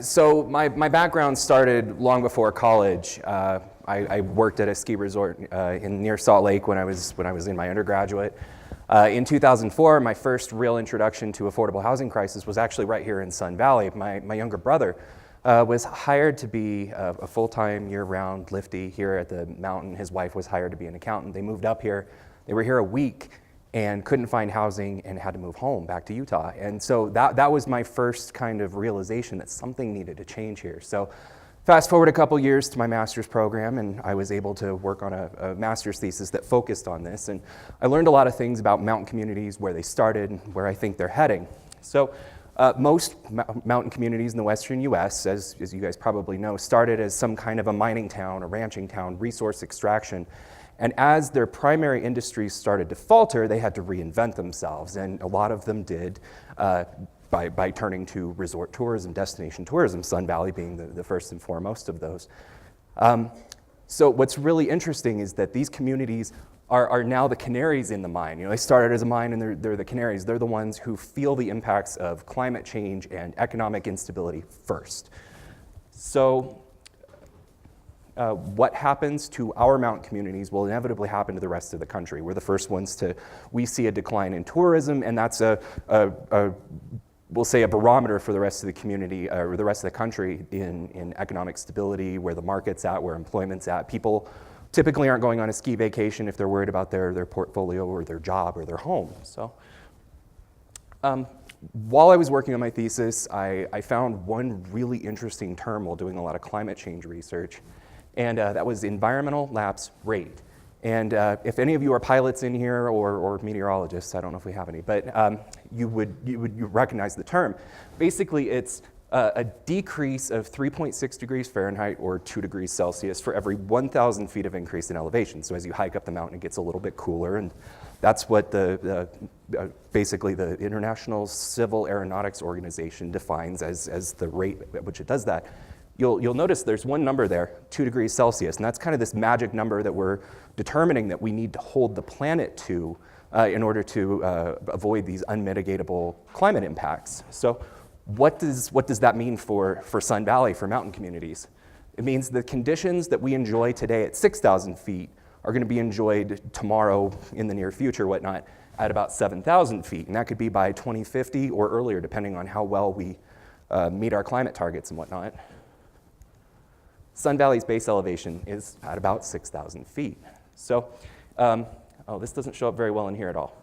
So my background started long before college. I worked at a ski resort near Salt Lake when I was in my undergraduate. In 2004, my first real introduction to affordable housing crisis was actually right here in Sun Valley. My younger brother was hired to be a full-time year-round lifty here at the mountain. His wife was hired to be an accountant. They moved up here. They were here a week and couldn't find housing and had to move home back to Utah. And so that was my first kind of realization that something needed to change here. So fast forward a couple years to my master's program, and I was able to work on a master's thesis that focused on this. And I learned a lot of things about mountain communities, where they started, and where I think they're heading. So most mountain communities in the western US, as you guys probably know, started as some kind of a mining town, a ranching town, resource extraction. And as their primary industries started to falter, they had to reinvent themselves, and a lot of them did by turning to resort tourism, destination tourism, Sun Valley being the first and foremost of those. So what's really interesting is that these communities are now the canaries in the mine. You know, they started as a mine, and they're the canaries. They're the ones who feel the impacts of climate change and economic instability first. So what happens to our mountain communities will inevitably happen to the rest of the country. We're the first ones we see a decline in tourism, and that's we'll say a barometer for the rest of the community, or the rest of the country in economic stability, where the market's at, where employment's at. People typically aren't going on a ski vacation if they're worried about their portfolio or their job or their home. So while I was working on my thesis, I found one really interesting term while doing a lot of climate change research, and that was environmental lapse rate. And if any of you are pilots in here or meteorologists, I don't know if we have any, but you recognize the term. Basically, it's a decrease of 3.6 degrees Fahrenheit or 2 degrees Celsius for every 1,000 feet of increase in elevation. So as you hike up the mountain, it gets a little bit cooler, and that's what basically the International Civil Aeronautics Organization defines as the rate at which it does that. You'll notice there's one number there, 2 degrees Celsius, and that's kind of this magic number that we're determining that we need to hold the planet to in order to avoid these unmitigatable climate impacts. So what does that mean for Sun Valley, for mountain communities? It means the conditions that we enjoy today at 6,000 feet are going to be enjoyed tomorrow, in the near future, whatnot, at about 7,000 feet, and that could be by 2050 or earlier, depending on how well we meet our climate targets and whatnot. Sun Valley's base elevation is at about 6,000 feet. So, this doesn't show up very well in here at all.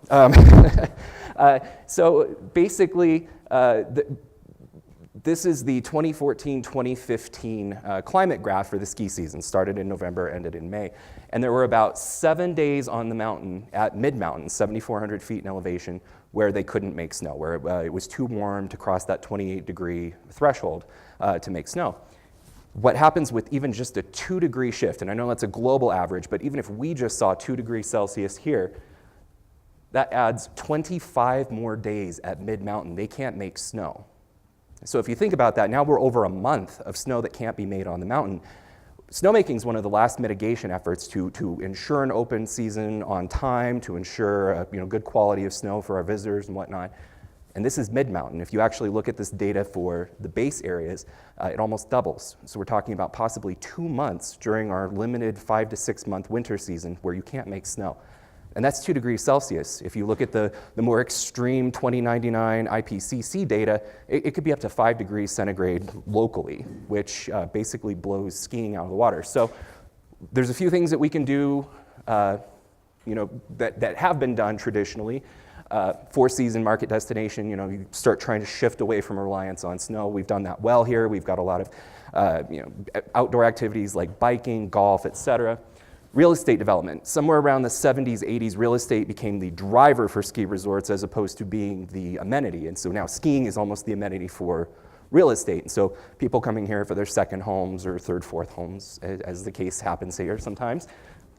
So basically, this is the 2014-2015 climate graph for the ski season. Started in November, ended in May. And there were about 7 days on the mountain, at mid-mountain, 7,400 feet in elevation, where they couldn't make snow, where it was too warm to cross that 28-degree threshold to make snow. What happens with even just a 2-degree shift, and I know that's a global average, but even if we just saw 2 degrees Celsius here, that adds 25 more days at mid-mountain. They can't make snow. So if you think about that, now we're over a month of snow that can't be made on the mountain. Snowmaking is one of the last mitigation efforts to ensure an open season on time, to ensure good quality of snow for our visitors and whatnot. And this is mid-mountain. If you actually look at this data for the base areas, it almost doubles. So we're talking about possibly 2 months during our limited 5 to 6 month winter season where you can't make snow. And that's 2 degrees Celsius. If you look at the more extreme 2099 IPCC data, it could be up to 5 degrees centigrade locally, which basically blows skiing out of the water. So there's a few things that we can do that have been done traditionally. 4-season market destination, you start trying to shift away from a reliance on snow. We've done that well here. We've got a lot of outdoor activities like biking, golf, etc. Real estate development. Somewhere around the 70s, 80s, real estate became the driver for ski resorts as opposed to being the amenity. And so now skiing is almost the amenity for real estate. And so people coming here for their second homes or third, fourth homes, as the case happens here sometimes.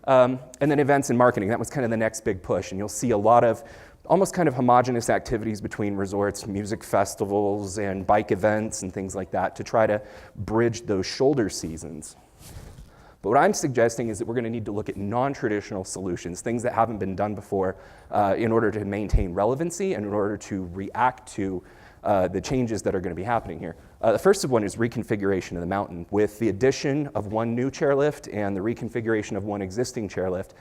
And then events and marketing. That was kind of the next big push. And you'll see a lot of almost kind of homogenous activities between resorts, music festivals and bike events and things like that to try to bridge those shoulder seasons. But what I'm suggesting is that we're going to need to look at non-traditional solutions, things that haven't been done before, in order to maintain relevancy and in order to react to the changes that are going to be happening here. The first one is reconfiguration of the mountain. With the addition of one new chairlift and the reconfiguration of one existing chairlift,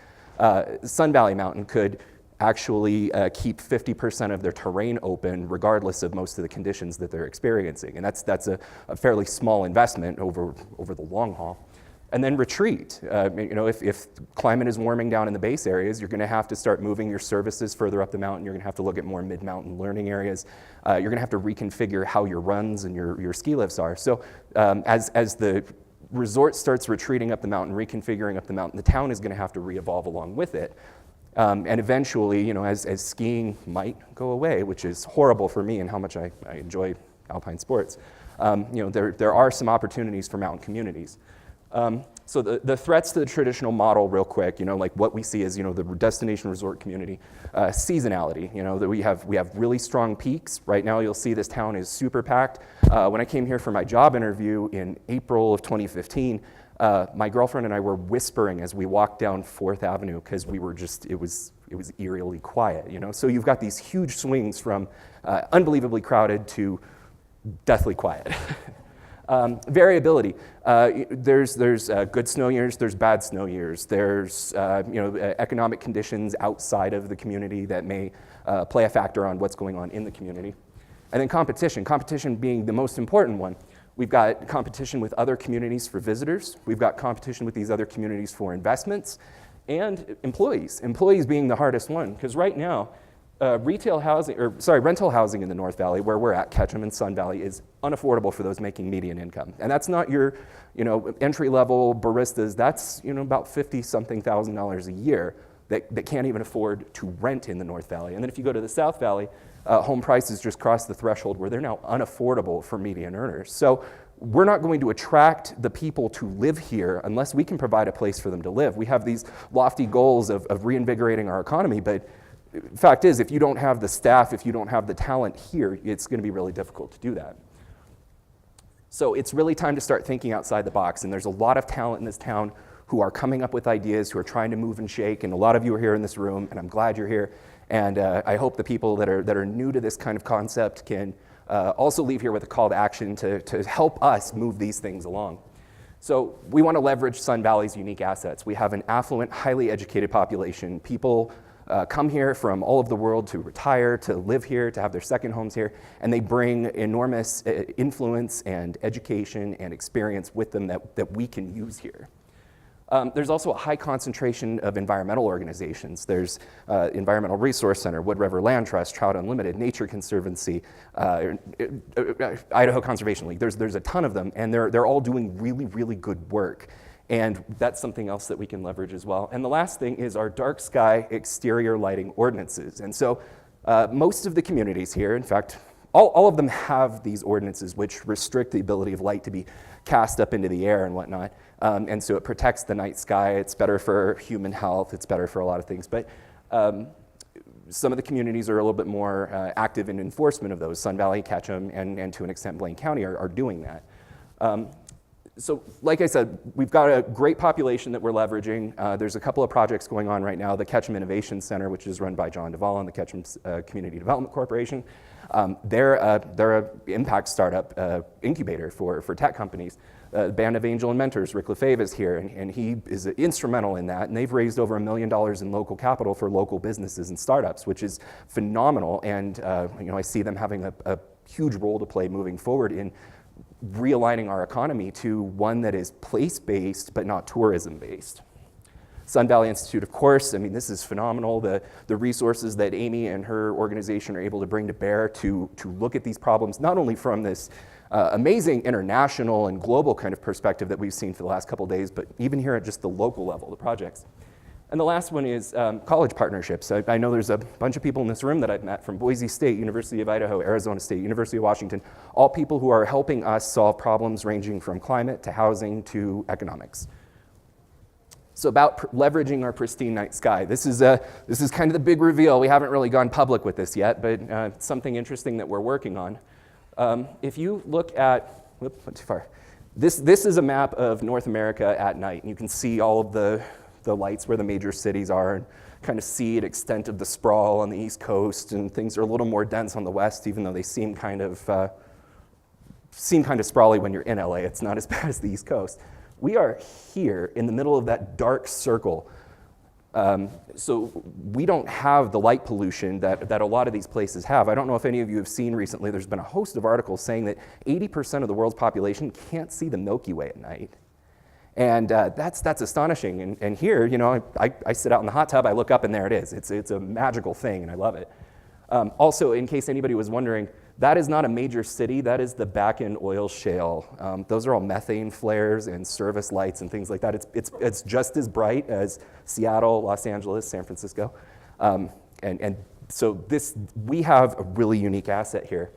Sun Valley Mountain could actually keep 50% of their terrain open regardless of most of the conditions that they're experiencing. And that's a fairly small investment over the long haul. And then retreat. If climate is warming down in the base areas, you're going to have to start moving your services further up the mountain. You're going to have to look at more mid-mountain learning areas. You're going to have to reconfigure how your runs and your ski lifts are. So as the resort starts retreating up the mountain, reconfiguring up the mountain, the town is going to have to re-evolve along with it. And eventually, as skiing might go away, which is horrible for me and how much I enjoy alpine sports, there are some opportunities for mountain communities. So the threats to the traditional model, real quick, like what we see is, the destination resort community, seasonality. That we have really strong peaks. Right now, you'll see this town is super packed. When I came here for my job interview in April of 2015, my girlfriend and I were whispering as we walked down 4th Avenue because we were it was eerily quiet. So you've got these huge swings from unbelievably crowded to deathly quiet. Variability. There's good snow years, there's bad snow years, there's economic conditions outside of the community that may play a factor on what's going on in the community. And then competition being the most important one. We've got competition with other communities for visitors, we've got competition with these other communities for investments, and employees being the hardest one, because right now, rental housing in the North Valley, where we're at, Ketchum and Sun Valley, is unaffordable for those making median income. And that's not your, entry-level baristas. That's, about $50-something thousand a year that can't even afford to rent in the North Valley. And then if you go to the South Valley, home prices just cross the threshold where they're now unaffordable for median earners. So we're not going to attract the people to live here unless we can provide a place for them to live. We have these lofty goals of reinvigorating our economy, but the fact is, if you don't have the staff, if you don't have the talent here, it's going to be really difficult to do that. So it's really time to start thinking outside the box, and there's a lot of talent in this town who are coming up with ideas, who are trying to move and shake, and a lot of you are here in this room, and I'm glad you're here. And I hope the people that are new to this kind of concept can also leave here with a call to action to help us move these things along. So we want to leverage Sun Valley's unique assets. We have an affluent, highly educated population. People come here from all over the world to retire, to live here, to have their second homes here, and they bring enormous influence and education and experience with them that we can use here. There's also a high concentration of environmental organizations. There's Environmental Resource Center, Wood River Land Trust, Trout Unlimited, Nature Conservancy, Idaho Conservation League. There's a ton of them, and they're all doing really, really good work. And that's something else that we can leverage as well. And the last thing is our dark sky exterior lighting ordinances. And so most of the communities here, in fact, all of them have these ordinances which restrict the ability of light to be cast up into the air and whatnot. And so it protects the night sky. It's better for human health. It's better for a lot of things. But some of the communities are a little bit more active in enforcement of those. Sun Valley, Ketchum, and to an extent Blaine County are doing that. So like I said, we've got a great population that we're leveraging. There's a couple of projects going on right now. The Ketchum Innovation Center, which is run by John Duvall and the Ketchum Community Development Corporation. They're an impact startup incubator for tech companies. The Band of Angel and Mentors, Rick Lefebvre is here, and he is instrumental in that. And they've raised over $1 million in local capital for local businesses and startups, which is phenomenal. And I see them having a huge role to play moving forward in realigning our economy to one that is place-based but not tourism-based. Sun Valley Institute, of course, this is phenomenal. The resources that Amy and her organization are able to bring to bear to look at these problems, not only from this amazing international and global kind of perspective that we've seen for the last couple of days, but even here at just the local level, the projects. And the last one is college partnerships. I know there's a bunch of people in this room that I've met from Boise State, University of Idaho, Arizona State, University of Washington, all people who are helping us solve problems ranging from climate to housing to economics. So about leveraging our pristine night sky. This is kind of the big reveal. We haven't really gone public with this yet, but it's something interesting that we're working on. If you look at, went too far. This is a map of North America at night. And you can see all of the lights where the major cities are, and kind of see an extent of the sprawl on the East Coast, and things are a little more dense on the West, even though they seem kind of sprawly when you're in LA. It's not as bad as the East Coast. We are here in the middle of that dark circle. So we don't have the light pollution that a lot of these places have. I don't know if any of you have seen recently, there's been a host of articles saying that 80% of the world's population can't see the Milky Way at night. And that's astonishing. And here, you know, I sit out in the hot tub, I look up, and there it is. It's a magical thing, and I love it. Also, in case anybody was wondering, that is not a major city. That is the Bakken oil shale. Those are all methane flares and service lights and things like that. It's just as bright as Seattle, Los Angeles, San Francisco. And so we have a really unique asset here.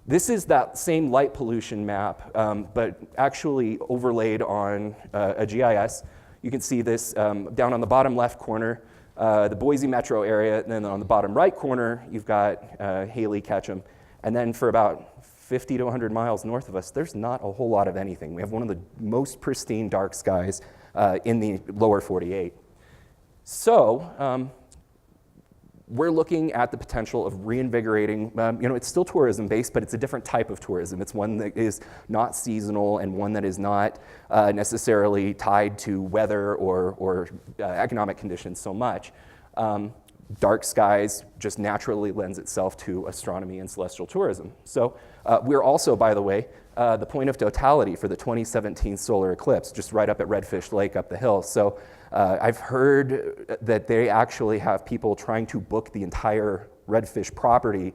This is that same light pollution map, but actually overlaid on a GIS. You can see this down on the bottom left corner, the Boise metro area, and then on the bottom right corner, you've got Haley, Ketchum. And then for about 50 to 100 miles north of us, there's not a whole lot of anything. We have one of the most pristine dark skies in the lower 48. So we're looking at the potential of reinvigorating, you know, it's still tourism-based, but it's a different type of tourism. It's one that is not seasonal and one that is not necessarily tied to weather or economic conditions so much. Dark skies just naturally lends itself to astronomy and celestial tourism. So we're also, by the way, the point of totality for the 2017 solar eclipse, just right up at Redfish Lake up the hill. So I've heard that they actually have people trying to book the entire Redfish property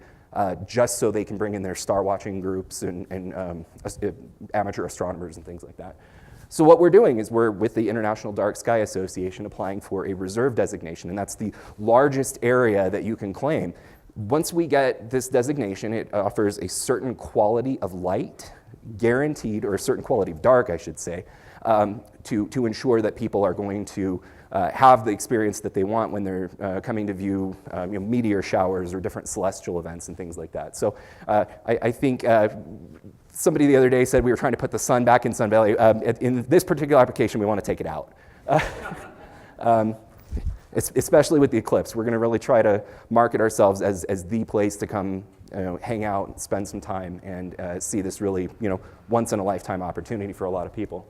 just so they can bring in their star watching groups and amateur astronomers and things like that. So what we're doing is we're with the International Dark Sky Association applying for a reserve designation, and that's the largest area that you can claim. Once we get this designation, it offers a certain quality of light, guaranteed, or a certain quality of dark, I should say, to ensure that people are going to have the experience that they want when they're coming to view you know, meteor showers or different celestial events and things like that. So I think somebody the other day said we were trying to put the sun back in Sun Valley. In this particular application, we want to take it out. Especially with the eclipse. We're going to really try to market ourselves as the place to come hang out, spend some time, and see this really once-in-a-lifetime opportunity for a lot of people.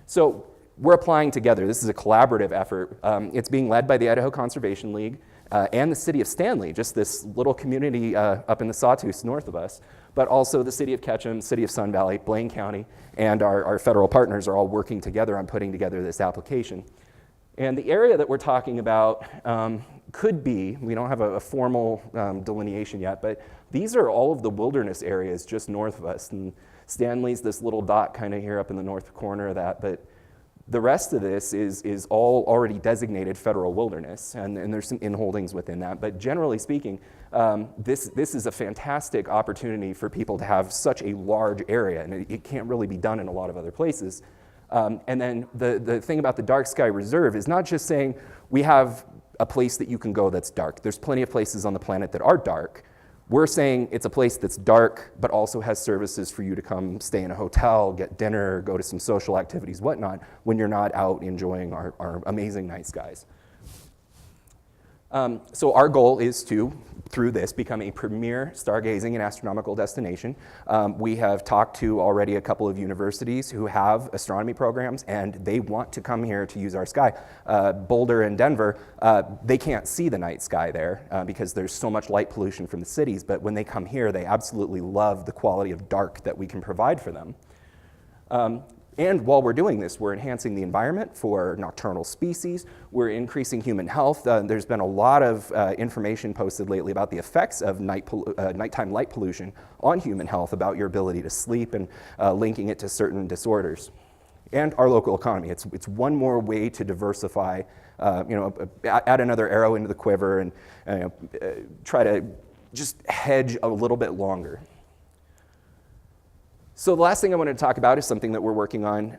So we're applying together. This is a collaborative effort. It's being led by the Idaho Conservation League and the city of Stanley, just this little community up in the Sawtooth north of us, but also the city of Ketchum, city of Sun Valley, Blaine County, and our federal partners are all working together on putting together this application. And the area that we're talking about could be, we don't have a formal delineation yet, but these are all of the wilderness areas just north of us. And Stanley's this little dot kind of here up in the north corner of that, but the rest of this is all already designated federal wilderness, and there's some inholdings within that. But generally speaking, this is a fantastic opportunity for people to have such a large area, and it can't really be done in a lot of other places. And then the thing about the Dark Sky Reserve is not just saying we have a place that you can go that's dark. There's plenty of places on the planet that are dark. We're saying it's a place that's dark, but also has services for you to come stay in a hotel, get dinner, go to some social activities, whatnot, when you're not out enjoying our amazing night skies. So our goal is to, through this, become a premier stargazing and astronomical destination. We have talked to already a couple of universities who have astronomy programs, and they want to come here to use our sky. Boulder and Denver, they can't see the night sky there because there's so much light pollution from the cities, but when they come here, they absolutely love the quality of dark that we can provide for them. And while we're doing this, we're enhancing the environment for nocturnal species. We're increasing human health. There's been a lot of information posted lately about the effects of nighttime light pollution on human health, about your ability to sleep and linking it to certain disorders. And our local economy. It's one more way to diversify, add another arrow into the quiver and try to just hedge a little bit longer. So the last thing I wanted to talk about is something that we're working on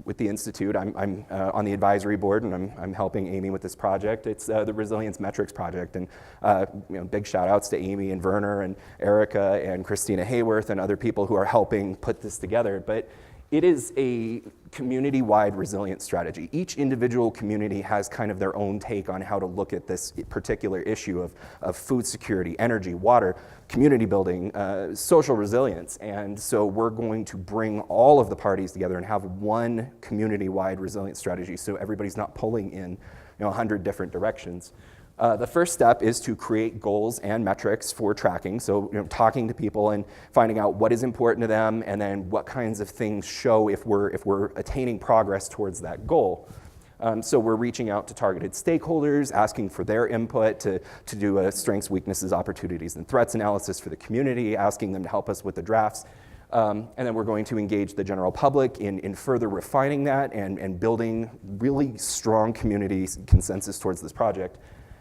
with the Institute. I'm on the advisory board, and I'm helping Amy with this project. It's the Resilience Metrics Project, and big shout outs to Amy and Werner and Erica and Christina Hayworth and other people who are helping put this together. But It is a community-wide resilience strategy. Each individual community has kind of their own take on how to look at this particular issue of food security, energy, water, community building, social resilience. And so we're going to bring all of the parties together and have one community-wide resilience strategy so everybody's not pulling in 100 different directions. The first step is to create goals and metrics for tracking. So talking to people and finding out what is important to them and then what kinds of things show if we're attaining progress towards that goal. So we're reaching out to targeted stakeholders, asking for their input to do a strengths, weaknesses, opportunities, and threats analysis for the community, asking them to help us with the drafts. And then we're going to engage the general public in further refining that and building really strong community consensus towards this project.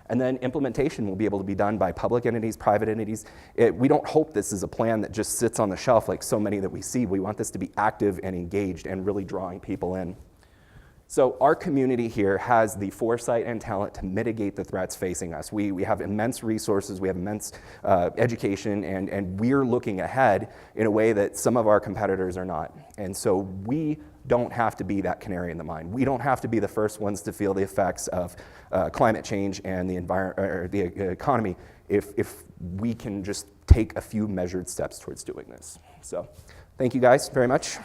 And then implementation will be able to be done by public entities, private entities. We don't hope this is a plan that just sits on the shelf like so many that we see. We want this to be active and engaged and really drawing people in. So our community here has the foresight and talent to mitigate the threats facing us. We have immense resources, we have immense education, and we're looking ahead in a way that some of our competitors are not. And so we don't have to be that canary in the mine. We don't have to be the first ones to feel the effects of climate change and the environment or the economy if we can just take a few measured steps towards doing this. So thank you guys very much.